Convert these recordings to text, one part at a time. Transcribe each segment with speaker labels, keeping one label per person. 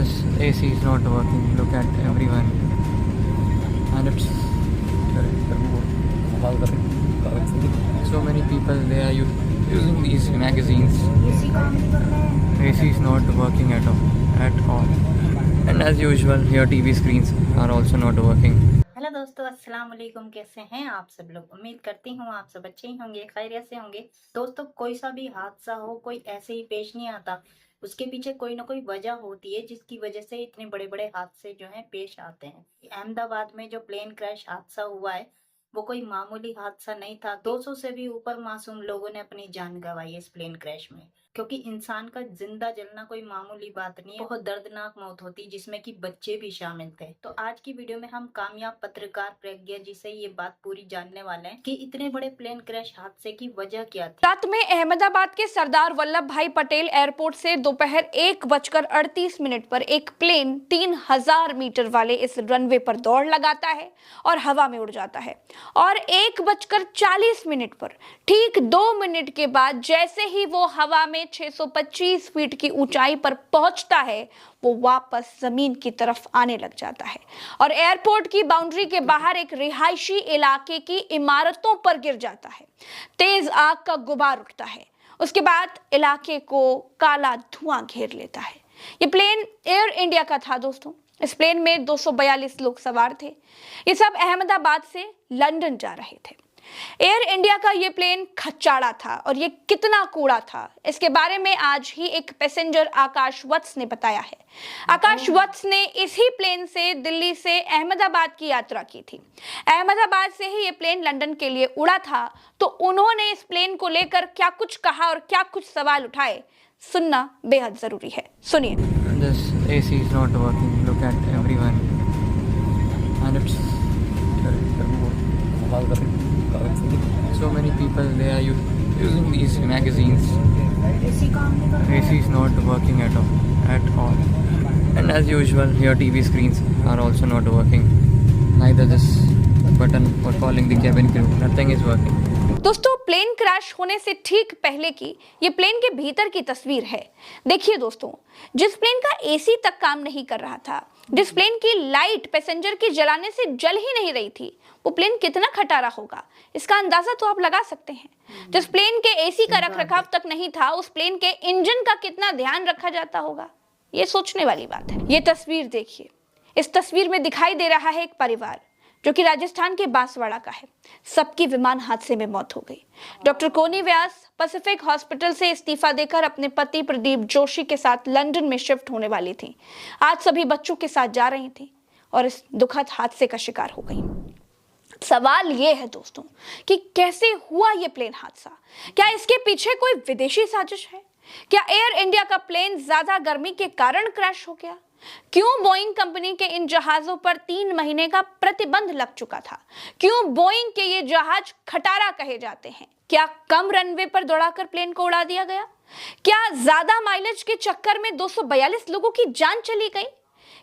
Speaker 1: This AC is not working. Look at everyone, and it's so many people. They are using these magazines. AC is not working at all. And as usual, your TV screens are also not working.
Speaker 2: Hello दोस्तों, अस्सलाम वालेकुम। कैसे हैं आप सब लोग? उम्मीद करती हूँ आप सब अच्छे ही होंगे, खैरियत से होंगे। दोस्तों, कोई सा भी हादसा हो, कोई ऐसे ही पेश नहीं आता। उसके पीछे कोई ना कोई वजह होती है जिसकी वजह से इतने बड़े बड़े हादसे जो हैं पेश आते हैं। अहमदाबाद में जो प्लेन क्रैश हादसा हुआ है, वो कोई मामूली हादसा नहीं था। 200 से भी ऊपर मासूम लोगों ने अपनी जान गंवाई इस प्लेन क्रैश में। क्योंकि इंसान का जिंदा जलना कोई मामूली बात नहीं है, बहुत दर्दनाक मौत होती जिसमें कि बच्चे भी शामिल थे। तो आज की वीडियो में हम कामयाब पत्रकार प्रज्ञा जी से ये बात पूरी जानने वाले हैं कि इतने बड़े प्लेन क्रैश हादसे की वजह क्या थी।
Speaker 3: रात में अहमदाबाद के सरदार वल्लभ भाई पटेल एयरपोर्ट से दोपहर 1:38 पर एक प्लेन 3000 मीटर वाले इस रनवे पर दौड़ लगाता है और हवा में उड़ जाता है। और 1:40 पर ठीक 2 मिनट के बाद जैसे ही वो हवा में 625 फीट की ऊंचाई पर पहुंचता है, वो वापस जमीन की तरफ आने लग जाता है और एयरपोर्ट की बाउंड्री के बाहर एक रिहायशी इलाके की इमारतों पर गिर जाता है। तेज आग का गुबार उठता है। उसके बाद इलाके को काला धुआं घेर लेता है। ये प्लेन एयर इंडिया का था दोस्तों। इस प्लेन में 242 लोग सवार थे। ये सब अहमदाबाद से लंदन जा रहे थे। एयर इंडिया का ये प्लेन खच्चाड़ा था और ये कितना कूड़ा था, इसके बारे में आज ही एक पैसेंजर आकाश वत्स ने बताया है। आकाश वत्स ने इसी प्लेन से दिल्ली से अहमदाबाद की यात्रा की थी। अहमदाबाद से ही ये प्लेन लंदन के लिए उड़ा था। तो उन्होंने इस प्लेन को लेकर क्या कुछ कहा और क्या कुछ सवाल उठाए, सुनना बेहद जरूरी है। सुनिए।
Speaker 1: This AC is not working. Look at everyone, and it's so many people. They are using these magazines. AC is not working at all. And as usual, your TV screens are also not working. Neither this button for calling the cabin crew. Nothing is working.
Speaker 3: दोस्तों, plane crash होने से ठीक पहले की ये plane के भीतर की तस्वीर है। देखिए दोस्तों, जिस प्लेन का एसी तक काम नहीं कर रहा था, जिस प्लेन की लाइट पैसेंजर की जलाने से जल ही नहीं रही थी, वो प्लेन कितना खटारा होगा, इसका अंदाजा तो आप लगा सकते हैं। जिस प्लेन के एसी का रखरखाव तक नहीं था, उस प्लेन के इंजन का कितना ध्यान रखा जाता होगा, ये सोचने वाली बात है। ये तस्वीर देखिए। इस तस्वीर में दिखाई दे रहा है एक परिवार जो कि राजस्थान के बांसवाड़ा का है। सबकी विमान हादसे में मौत हो गई। डॉक्टर कोनी व्यास पैसिफिक हॉस्पिटल से इस्तीफा देकर अपने पति प्रदीप जोशी के साथ लंदन में शिफ्ट होने वाली थी। आज सभी बच्चों के साथ जा रही थी और इस दुखद हादसे का शिकार हो गई। सवाल ये है दोस्तों कि कैसे हुआ ये प्लेन हादसा? क्या इसके पीछे कोई विदेशी साजिश है? क्या एयर इंडिया का प्लेन ज्यादा गर्मी के कारण क्रैश हो गया? क्यों बोइंग कंपनी के इन जहाजों पर 3 महीने का प्रतिबंध लग चुका था? क्यों बोइंग के ये जहाज खटारा कहे जाते हैं? क्या कम रनवे पर दौड़ाकर प्लेन को उड़ा दिया गया? क्या ज्यादा माइलेज के चक्कर में 242 लोगों की जान चली गई?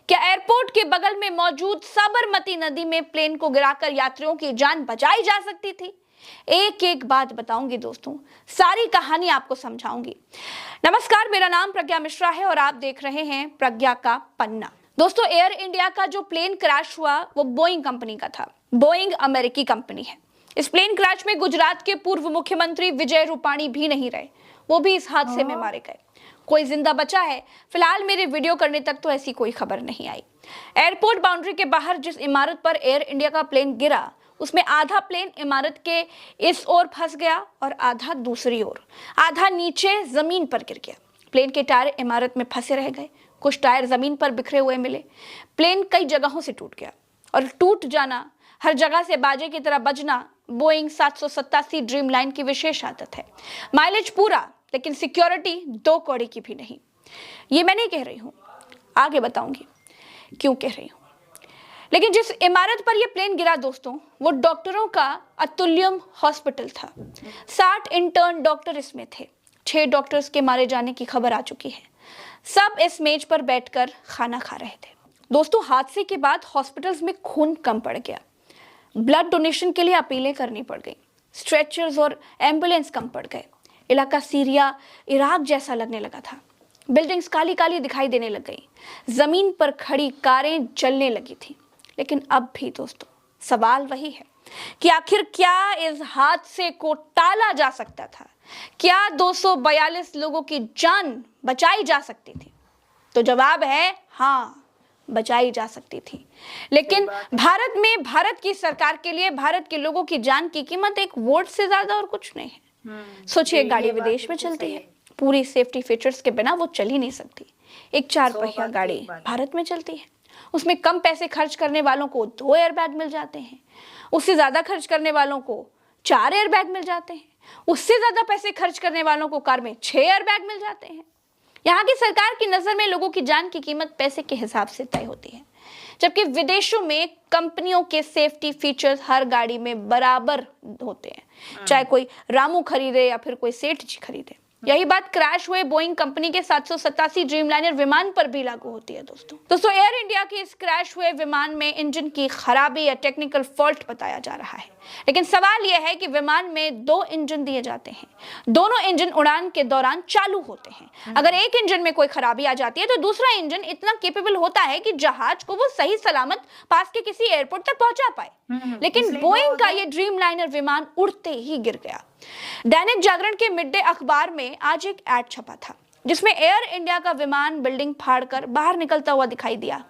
Speaker 3: क्या एयरपोर्ट के बगल में मौजूद साबरमती नदी में प्लेन को गिराकर यात्रियों की जान बचाई जा सकती थी? एक एक बात बताऊंगी दोस्तों, सारी कहानी आपको समझाऊंगी। नमस्कार, मेरा नाम प्रज्ञा मिश्रा है और आप देख रहे हैं प्रज्ञा का पन्ना। दोस्तों, एयर इंडिया का जो प्लेन क्रैश हुआ वो बोइंग कंपनी का था। बोइंग अमेरिकी कंपनी है। इस प्लेन क्रैश में गुजरात के पूर्व मुख्यमंत्री विजय रूपाणी भी नहीं रहे, वो भी इस हादसे में मारे गए। कोई जिंदा बचा है? फिलहाल मेरे वीडियो करने तक तो ऐसी कोई खबर नहीं आई। एयरपोर्ट बाउंड्री के बाहर जिस इमारत पर एयर इंडिया का प्लेन गिरा, उसमें आधा प्लेन इमारत के इस ओर फंस गया और आधा दूसरी ओर, आधा नीचे जमीन पर गिर गया। प्लेन के टायर इमारत में फंसे रह गए, कुछ टायर जमीन पर बिखरे हुए मिले। प्लेन कई जगहों से टूट गया और टूट जाना, हर जगह से बाजे की तरह बजना बोइंग 787 ड्रीम लाइन की विशेष आदत है। माइलेज पूरा, लेकिन सिक्योरिटी 2 कौड़ी की भी नहीं। ये मैं नहीं कह रही हूं, आगे बताऊंगी क्यों कह रही हूं। लेकिन जिस इमारत पर यह प्लेन गिरा दोस्तों, वो डॉक्टरों का अतुल्यम हॉस्पिटल था। 60 इंटर्न डॉक्टर इसमें थे। 6 डॉक्टर्स के मारे जाने की खबर आ चुकी है। सब इस मेज पर बैठकर खाना खा रहे थे। दोस्तों, हादसे के बाद हॉस्पिटल्स में खून कम पड़ गया। ब्लड डोनेशन के लिए अपीलें करनी पड़ गई। स्ट्रेचर्स और एम्बुलेंस कम पड़ गए। इलाका सीरिया, इराक जैसा लगने लगा था। बिल्डिंग्स काली काली दिखाई देने लग गई, जमीन पर खड़ी कारें जलने लगी थी। लेकिन अब भी दोस्तों सवाल वही है कि आखिर क्या इस हादसे को टाला जा सकता था? क्या 242 लोगों की जान बचाई जा सकती थी? तो जवाब है हाँ, बचाई जा सकती थी। लेकिन भारत में भारत की सरकार के लिए भारत के लोगों की जान की कीमत एक वोट से ज्यादा और कुछ नहीं है। सोचिए, गाड़ी विदेश में चलती है, पूरी सेफ्टी फीचर्स के बिना वो चल ही नहीं सकती। एक 4 पहिया गाड़ी भारत में चलती है, उसमें कम पैसे खर्च करने वालों को 2 एयरबैग मिल जाते हैं, उससे ज्यादा खर्च करने वालों को 4 एयरबैग मिल जाते हैं, उससे ज्यादा पैसे खर्च करने वालों को कार में 6 एयरबैग मिल जाते हैं। यहाँ की सरकार की नजर में लोगों की जान की कीमत पैसे के हिसाब से तय होती है, जबकि विदेशों में कंपनियों के सेफ्टी फीचर्स हर गाड़ी में बराबर होते हैं, चाहे कोई रामू खरीदे या फिर कोई सेठ जी खरीदे। यही बात क्रैश हुए बोइंग कंपनी के 787 ड्रीमलाइनर विमान पर भी लागू होती है। दोस्तों एयर इंडिया के इस क्रैश हुए विमान में इंजन की खराबी या टेक्निकल फॉल्ट बताया जा रहा है, लेकिन सवाल यह है कि विमान में 2 इंजन दिए जाते हैं, दोनों इंजन उड़ान के दौरान चालू होते हैं। अगर एक इंजन में कोई खराबी आ जाती है तो दूसरा इंजन इतना कैपेबल होता है कि जहाज को वो सही सलामत पास के किसी एयरपोर्ट तक पहुंचा पाए। लेकिन बोइंग का ये ड्रीमलाइनर विमान उड़ते ही गिर गया। दैनिक जागरण के मिड डे अखबार में आज एक ऐड छपा था जिसमें एयर इंडिया का विमान बिल्डिंग फाड़कर बाहर निकलता हुआ दिखाई दिया।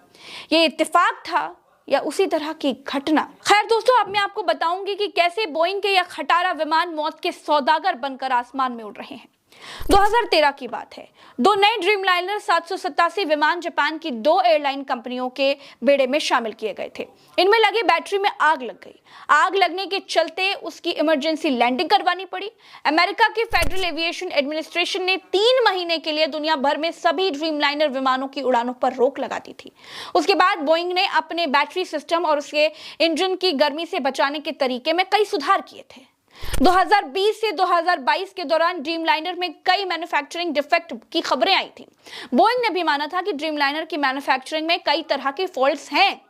Speaker 3: ये इत्तेफाक था या उसी तरह की घटना? खैर दोस्तों, अब मैं आपको बताऊंगी कि कैसे बोइंग के यह खटारा विमान मौत के सौदागर बनकर आसमान में उड़ रहे हैं। 2013 की बात है। 2 नए ड्रीमलाइनर 787 विमान जापान की 2 एयरलाइन कंपनियों के बेड़े में शामिल किए गए थे। इनमें लगी बैटरी में आग लग गई। आग लगने के चलते उसकी इमरजेंसी लैंडिंग करवानी पड़ी। अमेरिका की फेडरल एविएशन एडमिनिस्ट्रेशन ने 3 महीने के लिए दुनिया भर में सभी ड्रीमलाइनर विमानों की उड़ानों पर रोक लगा दी थी। उसके बाद बोइंग ने अपने बैटरी सिस्टम और उसके इंजन की गर्मी से बचाने के तरीके में कई सुधार किए थे। 2020 से 2022 के दौरान ड्रीमलाइनर में कई मैन्युफैक्चरिंग डिफेक्ट की खबरें आई थी। बोइंग ने भी माना था कि ड्रीमलाइनर की मैन्युफैक्चरिंग में कई तरह के फॉल्ट्स हैं।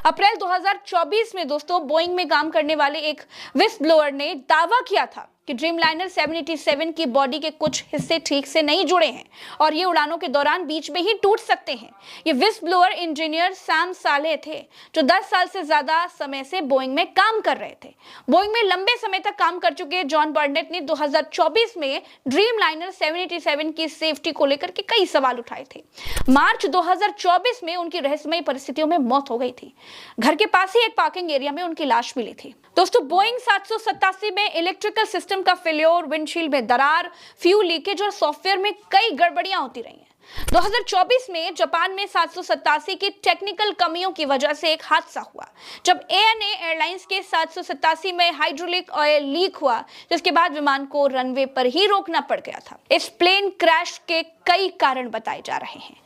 Speaker 3: अप्रैल 2024 में दोस्तों बोइंग में काम करने वाले एक विस्ल ब्लोअर ने दावा किया था कि ड्रीमलाइनर 787 की बॉडी के कुछ हिस्से ठीक से नहीं जुड़े हैं और ये उड़ानों के दौरान बीच में ही टूट सकते हैं। ये विस्ल ब्लोअर इंजीनियर सैम साले थे जो 10 साल से ज्यादा समय से बोइंग में काम कर रहे थे। बोइंग में लंबे समय तक काम कर चुके जॉन बर्नेट ने 2024 में ड्रीमलाइनर 787 की सेफ्टी को लेकर के कई सवाल उठाए थे। मार्च 2024 में उनकी रहस्यमयी परिस्थितियों में मौत हो गई थी। घर के पास ही एक पार्किंग एरिया में उनकी लाश मिली थी। दोस्तों बोइंग 787 में इलेक्ट्रिकल सिस्टम का फेल्योर, विंडशील्ड में दरार, फ्यूल लीकेज और सॉफ्टवेयर में कई गड़बड़ियां होती रही हैं। 2024 में जापान में 787 की टेक्निकल कमियों की वजह से एक हादसा हुआ जब ANA एयरलाइंस के 787 में हाइड्रोलिक ऑयल लीक हुआ, जिसके बाद विमान को रनवे पर ही रोकना पड़ गया था। इस प्लेन क्रैश के कई कारण बताए जा रहे हैं।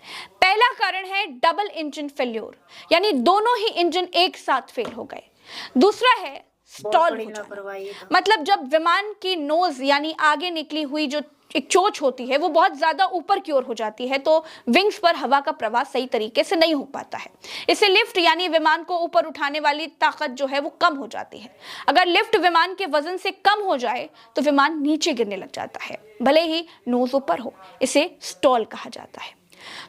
Speaker 3: पहला कारण है डबल इंजन फेल्योर, यानी दोनों ही इंजन एक साथ फेल हो गए। दूसरा है स्टॉल हो जाना, मतलब जब विमान की नोज यानी आगे निकली हुई जो एक चोंच होती है वो बहुत ज्यादा ऊपर की ओर हो जाती है तो विंग्स पर हवा का प्रवाह सही तरीके से नहीं हो पाता है। इससे लिफ्ट यानी विमान को ऊपर उठाने वाली ताकत जो है वो कम हो जाती है। अगर लिफ्ट विमान के वजन से कम हो जाए तो विमान नीचे गिरने लग जाता है, भले ही नोज ऊपर हो। इसे स्टॉल कहा जाता है।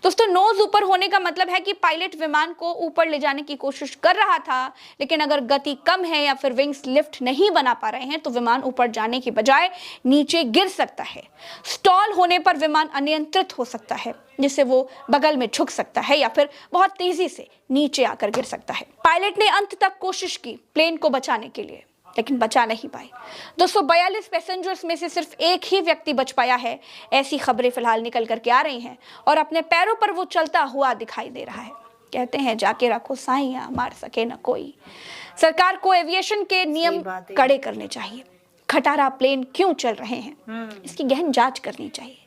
Speaker 3: दोस्तों नोज ऊपर होने का मतलब है कि पायलट विमान को ऊपर ले जाने की कोशिश कर रहा था, लेकिन अगर गति कम है या फिर विंग्स लिफ्ट नहीं बना पा रहे हैं तो विमान ऊपर जाने की बजाय नीचे गिर सकता है। स्टॉल होने पर विमान अनियंत्रित हो सकता है, जिससे वो बगल में झुक सकता है या फिर बहुत तेजी से नीचे आकर गिर सकता है। पायलट ने अंत तक कोशिश की प्लेन को बचाने के लिए, लेकिन बचा नहीं पाए। 242 पैसेंजर्स में से सिर्फ एक ही व्यक्ति बच पाया है, ऐसी खबरें फिलहाल निकल करके आ रही हैं और अपने पैरों पर वो चलता हुआ दिखाई दे रहा है। कहते हैं जाके रखो साइयां, मार सके न कोई। सरकार को एविएशन के नियम कड़े करने चाहिए। खटारा प्लेन क्यों चल रहे हैं, इसकी गहन जांच करनी चाहिए।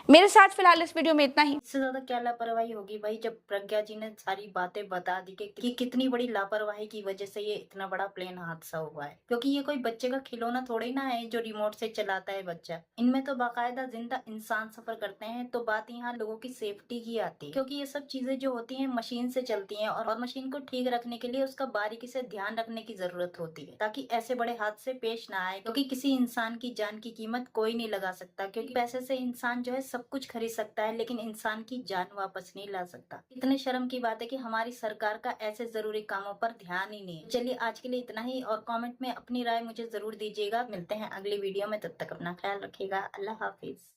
Speaker 3: मेरे साथ फिलहाल इस वीडियो में इतना ही।
Speaker 2: इससे ज्यादा क्या लापरवाही होगी भाई, जब प्रज्ञा जी ने सारी बातें बता दी कि कितनी बड़ी लापरवाही की वजह से ये इतना बड़ा प्लेन हादसा हुआ है। क्योंकि ये कोई बच्चे का खिलौना थोड़ी ना है जो रिमोट से चलाता है बच्चा। इनमें तो बाकायदा जिंदा इंसान सफर करते हैं। तो बात यहाँ लोगों की सेफ्टी की आती है, क्योंकि ये सब चीजें जो होती है मशीन से चलती है और मशीन को ठीक रखने के लिए उसका बारीकी से ध्यान रखने की जरूरत होती है ताकि ऐसे बड़े हादसे पेश ना आए। क्योंकि किसी इंसान की जान की कीमत कोई नहीं लगा सकता, क्योंकि पैसे से इंसान जो है सब कुछ खरीद सकता है लेकिन इंसान की जान वापस नहीं ला सकता। इतने शर्म की बात है कि हमारी सरकार का ऐसे जरूरी कामों पर ध्यान ही नहीं है। चलिए आज के लिए इतना ही, और कमेंट में अपनी राय मुझे जरूर दीजिएगा। मिलते हैं अगली वीडियो में, तब तक अपना ख्याल रखिएगा। अल्लाह हाफिज।